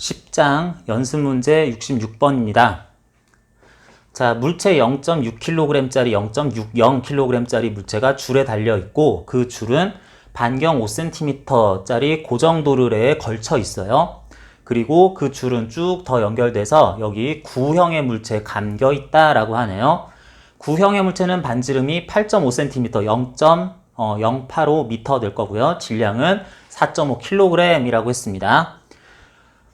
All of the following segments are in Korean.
10장 연습 문제 66번입니다. 자, 물체 0.6kg짜리 0.60kg짜리 물체가 줄에 달려 있고 그 줄은 반경 5cm짜리 고정 도르래에 걸쳐 있어요. 그리고 그 줄은 쭉 더 연결돼서 여기 구형의 물체에 감겨 있다라고 하네요. 구형의 물체는 반지름이 8.5cm, 0.085m 될 거고요. 질량은 4.5kg이라고 했습니다.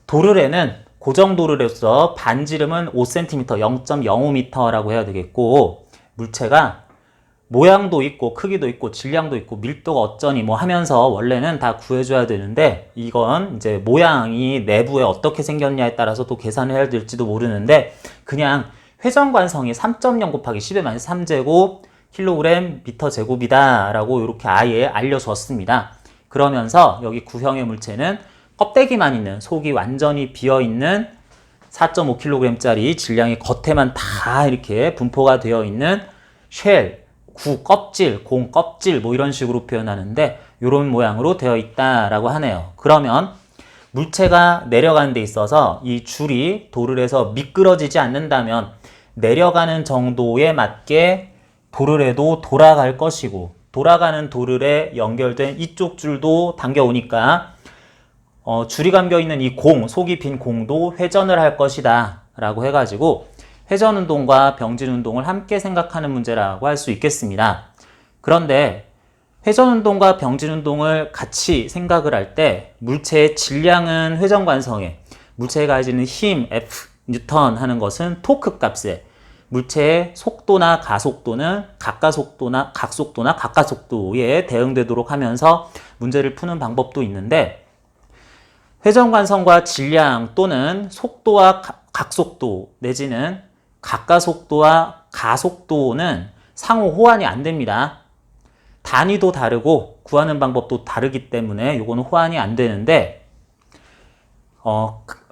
도르래는 고정 도르래로서 반지름은 5cm, 0.05m라고 해야 되겠고, 물체가 모양도 있고 크기도 있고 질량도 있고 밀도가 어쩌니 뭐 하면서 원래는 다 구해줘야 되는데, 이건 이제 모양이 내부에 어떻게 생겼냐에 따라서 또 계산을 해야 될지도 모르는데, 그냥 회전관성이 3.0 곱하기 10의 3제곱 킬로그램 미터 제곱이다 라고 이렇게 아예 알려줬습니다. 그러면서 여기 구형의 물체는 껍데기만 있는, 속이 완전히 비어있는 4.5kg짜리 질량이 겉에만 다 이렇게 분포가 되어 있는 쉘, 구 껍질, 공 껍질 뭐 이런 식으로 표현하는데 이런 모양으로 되어 있다라고 하네요. 그러면 물체가 내려가는 데 있어서 이 줄이 도르래에서 미끄러지지 않는다면 내려가는 정도에 맞게 도르래도 돌아갈 것이고, 돌아가는 도르래 연결된 이쪽 줄도 당겨오니까 줄이 감겨있는 이 공, 속이 빈 공도 회전을 할 것이다 라고 해가지고 회전운동과 병진운동을 함께 생각하는 문제라고 할 수 있겠습니다. 그런데 회전운동과 병진운동을 같이 생각을 할 때 물체의 질량은 회전관성에, 물체가 가지는 힘 F, 뉴턴 하는 것은 토크 값에, 물체의 속도나 가속도는 각가속도나 각가속도에 대응되도록 하면서 문제를 푸는 방법도 있는데, 회전관성과 질량 또는 속도와 각속도 내지는 각가속도와 가속도는 상호 호환이 안 됩니다. 단위도 다르고 구하는 방법도 다르기 때문에 이거는 호환이 안 되는데,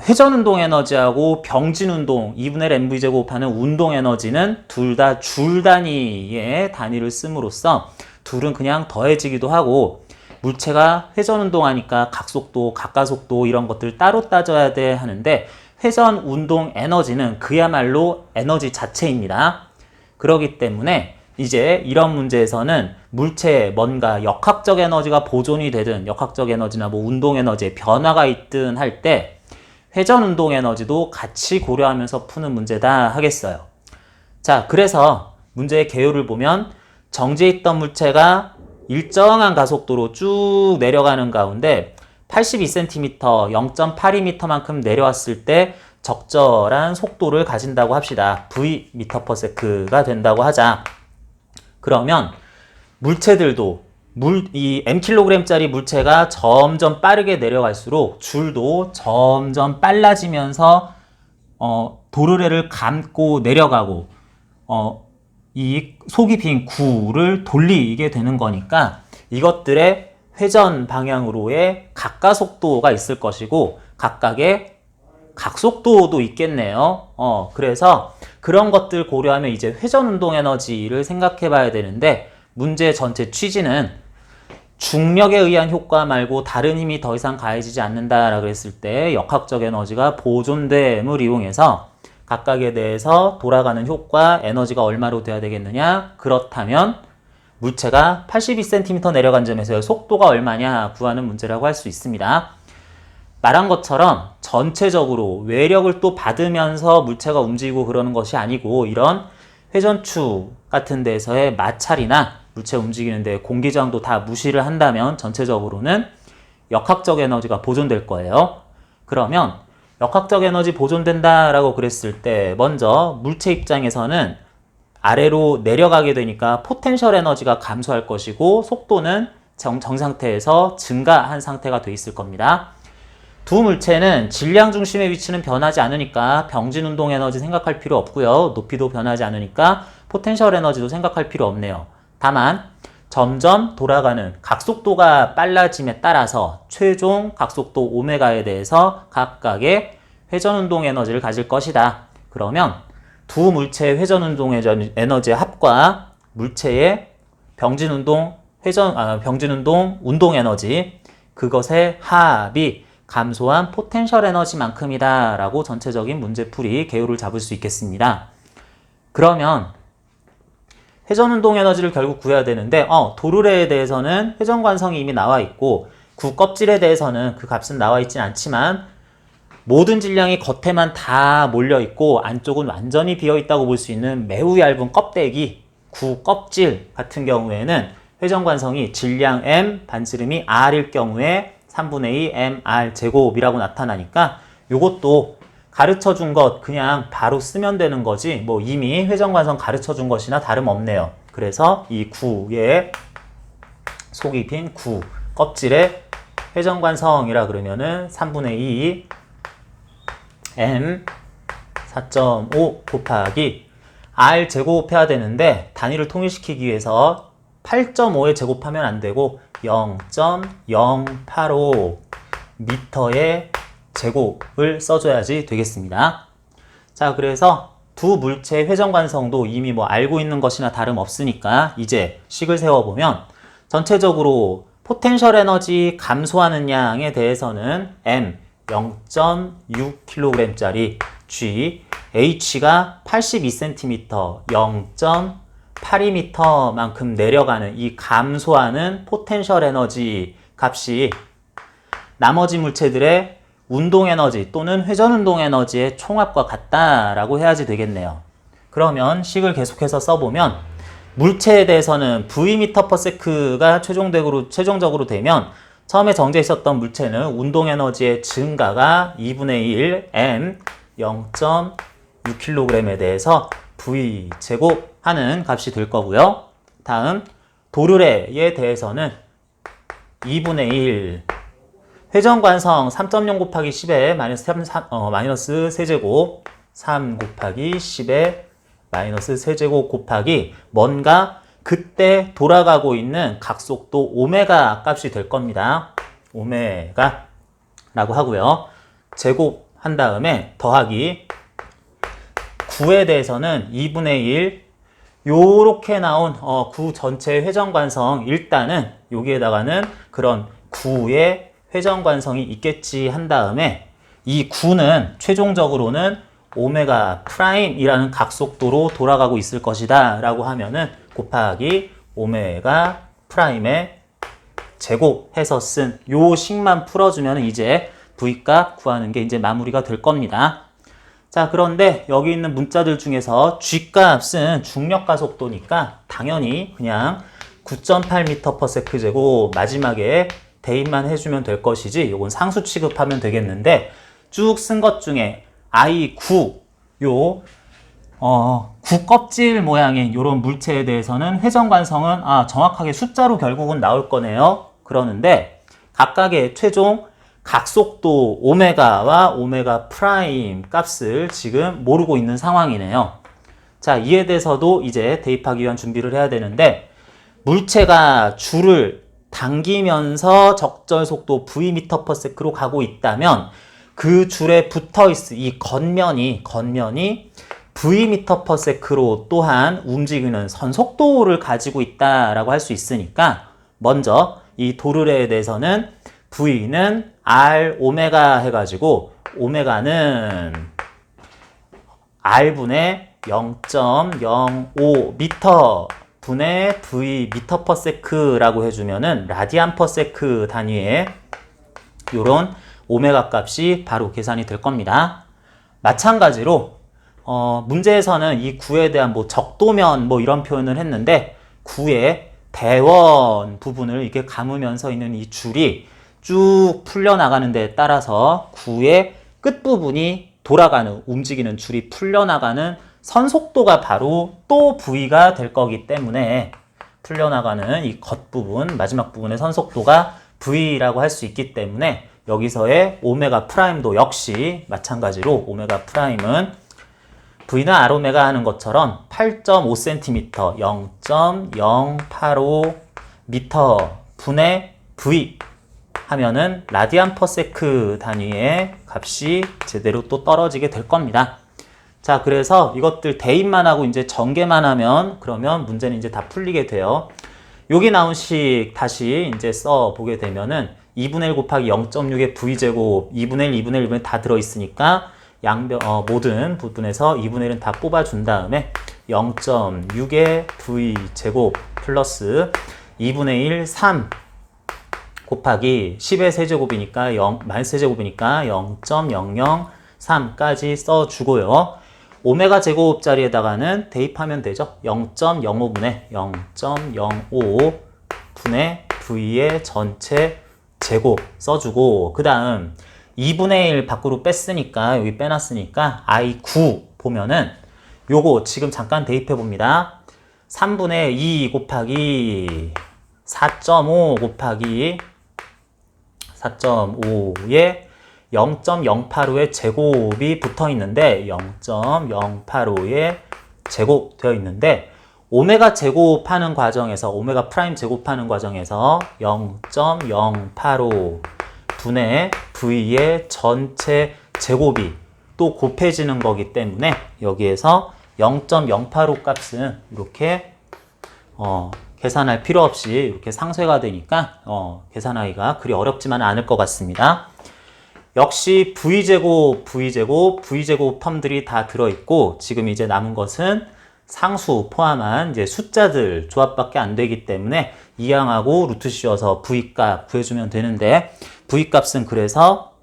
회전운동 에너지하고 병진운동 2분의 mv제곱 하는 운동 에너지는 둘 다 줄 단위의 단위를 씀으로써 둘은 그냥 더해지기도 하고, 물체가 회전운동하니까 각속도, 각가속도 이런 것들 따로 따져야 돼 하는데, 회전운동 에너지는 그야말로 에너지 자체입니다. 그렇기 때문에 이제 이런 문제에서는 물체에 뭔가 역학적 에너지가 보존이 되든 역학적 에너지나 뭐 운동 에너지에 변화가 있든 할 때 회전운동 에너지도 같이 고려하면서 푸는 문제다 하겠어요. 자, 그래서 문제의 개요를 보면 정지해 있던 물체가 일정한 가속도로 쭉 내려가는 가운데 82cm, 0.82m만큼 내려왔을 때 적절한 속도를 가진다고 합시다. v/s가 된다고 하자. 그러면 물체들도 이 mkg짜리 물체가 점점 빠르게 내려갈수록 줄도 점점 빨라지면서 도르래를 감고 내려가고 이 속이 빈 구를 돌리게 되는 거니까 이것들의 회전 방향으로의 각가속도가 있을 것이고 각각의 각속도도 있겠네요. 그래서 그런 것들 고려하면 이제 회전운동 에너지를 생각해 봐야 되는데, 문제 전체 취지는 중력에 의한 효과 말고 다른 힘이 더 이상 가해지지 않는다라고 그랬을 때 역학적 에너지가 보존됨을 이용해서 각각에 대해서 돌아가는 효과, 에너지가 얼마로 돼야 되겠느냐? 그렇다면 물체가 82cm 내려간 점에서의 속도가 얼마냐 구하는 문제라고 할 수 있습니다. 말한 것처럼 전체적으로 외력을 또 받으면서 물체가 움직이고 그러는 것이 아니고, 이런 회전축 같은 데서의 마찰이나 물체 움직이는데 공기저항도 다 무시를 한다면 전체적으로는 역학적 에너지가 보존될 거예요. 그러면 역학적 에너지 보존된다라고 그랬을 때 먼저 물체 입장에서는 아래로 내려가게 되니까 포텐셜 에너지가 감소할 것이고 속도는 정상태에서 증가한 상태가 돼 있을 겁니다. 두 물체는 질량 중심의 위치는 변하지 않으니까 병진운동 에너지 생각할 필요 없고요. 높이도 변하지 않으니까 포텐셜 에너지도 생각할 필요 없네요. 다만 점점 돌아가는 각속도가 빨라짐에 따라서 최종 각속도 오메가에 대해서 각각의 회전운동 에너지를 가질 것이다. 그러면 두 물체의 회전운동 에너지의 합과 물체의 병진운동 운동 에너지, 그것의 합이 감소한 포텐셜 에너지만큼이다 라고 전체적인 문제풀이 개요를 잡을 수 있겠습니다. 그러면 회전운동 에너지를 결국 구해야 되는데 도르래에 대해서는 회전관성이 이미 나와 있고 구 껍질에 대해서는 그 값은 나와 있진 않지만 모든 질량이 겉에만 다 몰려 있고 안쪽은 완전히 비어 있다고 볼 수 있는 매우 얇은 껍데기 구 껍질 같은 경우에는 회전관성이 질량 m 반지름이 r일 경우에 3분의 2 mr 제곱이라고 나타나니까 요것도 가르쳐 준 것 그냥 바로 쓰면 되는 거지 뭐 이미 회전관성 가르쳐 준 것이나 다름없네요. 그래서 이 구의 속이 빈 구 껍질의 회전관성이라 그러면은 3분의 2 m 4.5 곱하기 r 제곱해야 되는데 단위를 통일시키기 위해서 8.5에 제곱하면 안 되고 0.085 미터의 제곱을 써줘야지 되겠습니다. 자, 그래서 두 물체의 회전관성도 이미 뭐 알고 있는 것이나 다름없으니까 이제 식을 세워보면 전체적으로 포텐셜 에너지 감소하는 양에 대해서는 m 0.6kg짜리 G, H가 82cm 0.82m만큼 내려가는 이 감소하는 포텐셜 에너지 값이 나머지 물체들의 운동 에너지 또는 회전 운동 에너지의 총합과 같다라고 해야지 되겠네요. 그러면 식을 계속해서 써보면 물체에 대해서는 Vm/s가 최종적으로 되면 처음에 정제 있었던 물체는 운동 에너지의 증가가 2분의 1 m 0.6kg에 대해서 V 제곱 하는 값이 될 거고요. 다음 도르래에 대해서는 2분의 1 회전관성 3.0 곱하기 10에 마이너스 세제곱 3 곱하기 10에 마이너스 세제곱 곱하기 뭔가 그때 돌아가고 있는 각속도 오메가 값이 될 겁니다. 오메가 라고 하고요. 제곱한 다음에 더하기 9에 대해서는 2분의 1 요렇게 나온 구 전체의 회전관성 일단은 여기에다가는 그런 9의 회전관성이 있겠지 한 다음에 이 9는 최종적으로는 오메가 프라임이라는 각속도로 돌아가고 있을 것이다 라고 하면은 곱하기 오메가 프라임의 제곱해서 쓴 요 식만 풀어주면 이제 V값 구하는 게 이제 마무리가 될 겁니다. 자, 그런데 여기 있는 문자들 중에서 G값은 중력가속도니까 당연히 그냥 9.8m/s 제곱 마지막에 대입만 해주면 될 것이지 요건 상수 취급하면 되겠는데 쭉 쓴 것 중에 I9 요 구 껍질 모양의 요런 물체에 대해서는 회전관성은 정확하게 숫자로 결국은 나올 거네요. 그러는데 각각의 최종 각속도 오메가와 오메가 프라임 값을 지금 모르고 있는 상황이네요. 자, 이에 대해서도 이제 대입하기 위한 준비를 해야 되는데 물체가 줄을 당기면서 적절 속도 v/s로 가고 있다면 그 줄에 붙어 있을 이 겉면이 v/s로 또한 움직이는 선속도를 가지고 있다라고 할 수 있으니까 먼저 이 도르래에 대해서는 V는 R 오메가 해가지고 오메가는 R분의 0.05m 분의 V/ms라고 해주면은 라디안/s 단위의 요런 오메가 값이 바로 계산이 될 겁니다. 마찬가지로 문제에서는 이 구에 대한 뭐 적도면 뭐 이런 표현을 했는데 구의 대원 부분을 이렇게 감으면서 있는 이 줄이 쭉 풀려나가는 데 따라서 구의 끝부분이 돌아가는 움직이는 줄이 풀려나가는 선속도가 바로 또 V가 될 거기 때문에 풀려나가는 이 겉부분 마지막 부분의 선속도가 V라고 할 수 있기 때문에 여기서의 오메가 프라임도 역시 마찬가지로 오메가 프라임은 V는 R 오메가 하는 것처럼 8.5cm 0.085m 분의 V 하면은 라디안/s 단위의 값이 제대로 또 떨어지게 될 겁니다. 자, 그래서 이것들 대입만 하고 이제 전개만 하면 그러면 문제는 이제 다 풀리게 돼요. 여기 나온 식 다시 이제 써 보게 되면은 2분의 1 곱하기 0.6의 V제곱 2분의 1, 2분의 1, 2분의 1 다 들어있으니까 모든 부분에서 2분의 1은 다 뽑아준 다음에 0.6의 V제곱 플러스 2분의 1, 3 곱하기 10의 세제곱이니까 마이너스 세제곱이니까 0.003까지 써주고요. 오메가 제곱 자리에다가는 대입하면 되죠. 0.05분의 0.05분의 V의 전체 제곱 써주고 그 다음 2분의 1 밖으로 뺐으니까 여기 빼놨으니까 I9 보면은 요거 지금 잠깐 대입해 봅니다. 3분의 2 곱하기 4.5 곱하기 4.5에 0.085의 제곱이 붙어 있는데 0.085의 제곱 되어 있는데 오메가 제곱하는 과정에서 오메가 프라임 제곱하는 과정에서 0.085 분의 V의 전체 제곱이 또 곱해지는 거기 때문에 여기에서 0.085 값은 이렇게 계산할 필요 없이 이렇게 상쇄가 되니까 계산하기가 그리 어렵지만 않을 것 같습니다. 역시 V제곱 텀들이 다 들어있고 지금 이제 남은 것은 상수 포함한 이제 숫자들 조합밖에 안 되기 때문에 이항하고 루트 씌워서 V값 구해주면 되는데 V값은 그래서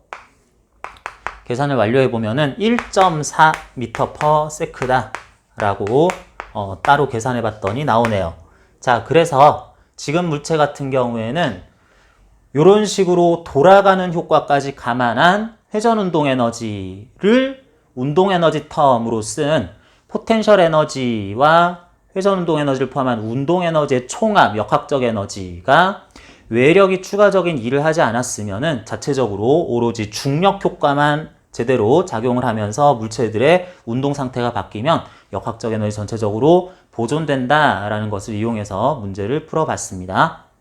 계산을 완료해 보면은 1.4m/s다 라고 따로 계산해 봤더니 나오네요. 자, 그래서 지금 물체 같은 경우에는 이런 식으로 돌아가는 효과까지 감안한 회전운동 에너지를 운동에너지 텀으로 쓴 포텐셜 에너지와 회전운동 에너지를 포함한 운동 에너지의 총합, 역학적 에너지가 외력이 추가적인 일을 하지 않았으면은 자체적으로 오로지 중력 효과만 제대로 작용을 하면서 물체들의 운동 상태가 바뀌면 역학적 에너지 전체적으로 보존된다라는 것을 이용해서 문제를 풀어봤습니다.